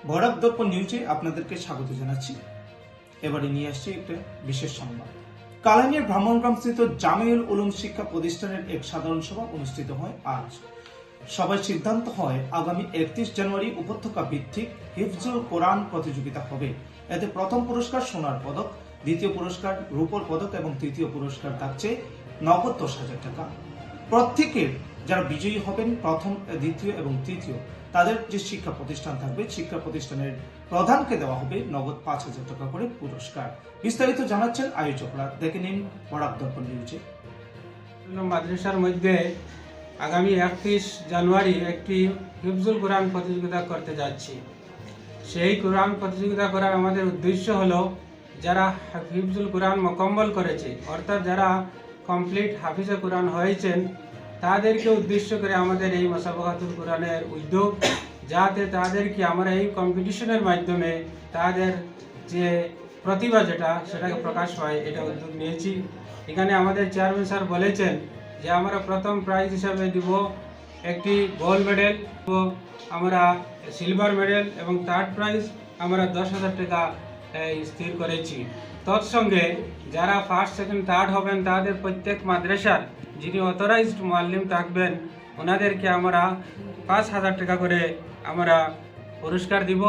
ভৈরব দর্পণ নিউজে আপনাদেরকে স্বাগত জানাচ্ছি। এবারে নিয়ে আসছি একটা বিশেষ সংবাদ। কালাইনের ব্রাহ্মণগ্রামস্থিত জামিউল উলুম শিক্ষা প্রতিষ্ঠানের এক সাধারণ সভা অনুষ্ঠিত হয় আজ। সভায় সিদ্ধান্ত হয় আগামী 31 জানুয়ারি উপত্যকা ভিত্তিক হিফজুল কোরআন প্রতিযোগিতা হবে। এতে প্রথম পুরস্কার সোনার পদক, দ্বিতীয় পুরস্কার রূপোর পদক এবং তৃতীয় পুরস্কার থাকছে নগদ 10,000 টাকা। প্রত্যেকের যারা বিজয়ী হবেন প্রথম, দ্বিতীয় এবং তৃতীয়, তাদের যে শিক্ষা প্রতিষ্ঠান থাকবে শিক্ষা প্রতিষ্ঠানের প্রধানকে দেওয়া হবে নগদ 5,000 টাকা করে পুরস্কার। বিস্তারিত জানাচ্ছেন আয়োজকরা, দেখে নিন ভৈরব দর্পণ নিউজে। মাদ্রাসার মধ্যে আগামী 31 জানুয়ারি একটি হিফজুল কোরআন প্রতিযোগিতা করতে যাচ্ছি। সেই কোরআন প্রতিযোগিতা করার আমাদের উদ্দেশ্য হলো যারা হিফজুল কোরআন মোকাম্মল করেছে, অর্থাৎ যারা কমপ্লিট হাফিজে কোরআন হয়েছেন, তাদেরকে উদ্দেশ্য করে আমাদের এই মুসাবাকাতুল কোরআনের উদ্যোগ, যাতে তাদেরকে আমরা এই কম্পিটিশনের মাধ্যমে তাদের যে প্রতিভা সেটাকে প্রকাশ পায়, এটা উদ্যোগ নিয়েছি। এখানে আমাদের চেয়ারম্যান স্যার বলেছেন যে আমরা প্রথম প্রাইজ হিসাবে দিব একটি গোল্ড মেডেল, আমরা সিলভার মেডেল এবং থার্ড প্রাইজ আমরা 10,000 টাকা স্থির করেছি। তৎসঙ্গে যারা ফার্স্ট, সেকেন্ড, থার্ড হবেন তাদের প্রত্যেক মাদ্রাসার যিনি অথরাইজড মুআল্লিম থাকবেন ওনাদেরকে আমরা 5,000 টাকা করে আমরা পুরস্কার দিব।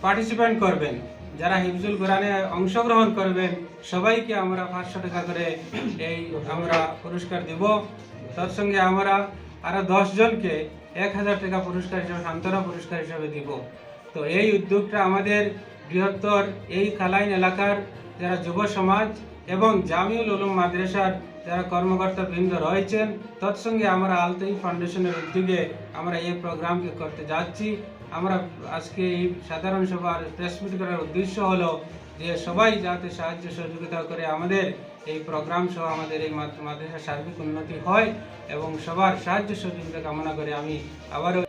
পার্টিসিপেন্ট করবেন যারা হিফজুল কোরআনে অংশগ্রহণ করবেন সবাইকে আমরা 500 টাকা করে আমরা পুরস্কার দিব। তৎসঙ্গে আমরা আরো 10 জনকে 1,000 টাকা পুরস্কার হিসেবে, সান্ত্বনা পুরস্কার হিসেবে দিব। তো এই উদ্যোগটা আমাদের বৃহত্তর এই কালাইন এলাকার যারা যুব সমাজ এবং জামিউল উলুম মাদ্রাসার যারা কর্মকর্তা বৃন্দ রয়েছেন, তৎসঙ্গে আমরা আলতাই ফাউন্ডেশনের উদ্যোগে আমরা এই প্রোগ্রামকে করতে যাচ্ছি। আমরা আজকে এই সাধারণ সভার প্রেস মিট করার উদ্দেশ্য হলো যে সবাই যাতে সাহায্য সহযোগিতা করে আমাদের এই প্রোগ্রাম সহ আমাদের এই মাদ্রাসার সার্বিক উন্নতি হয় এবং সবার সাহায্য সহযোগিতা কামনা করে আমি আবারও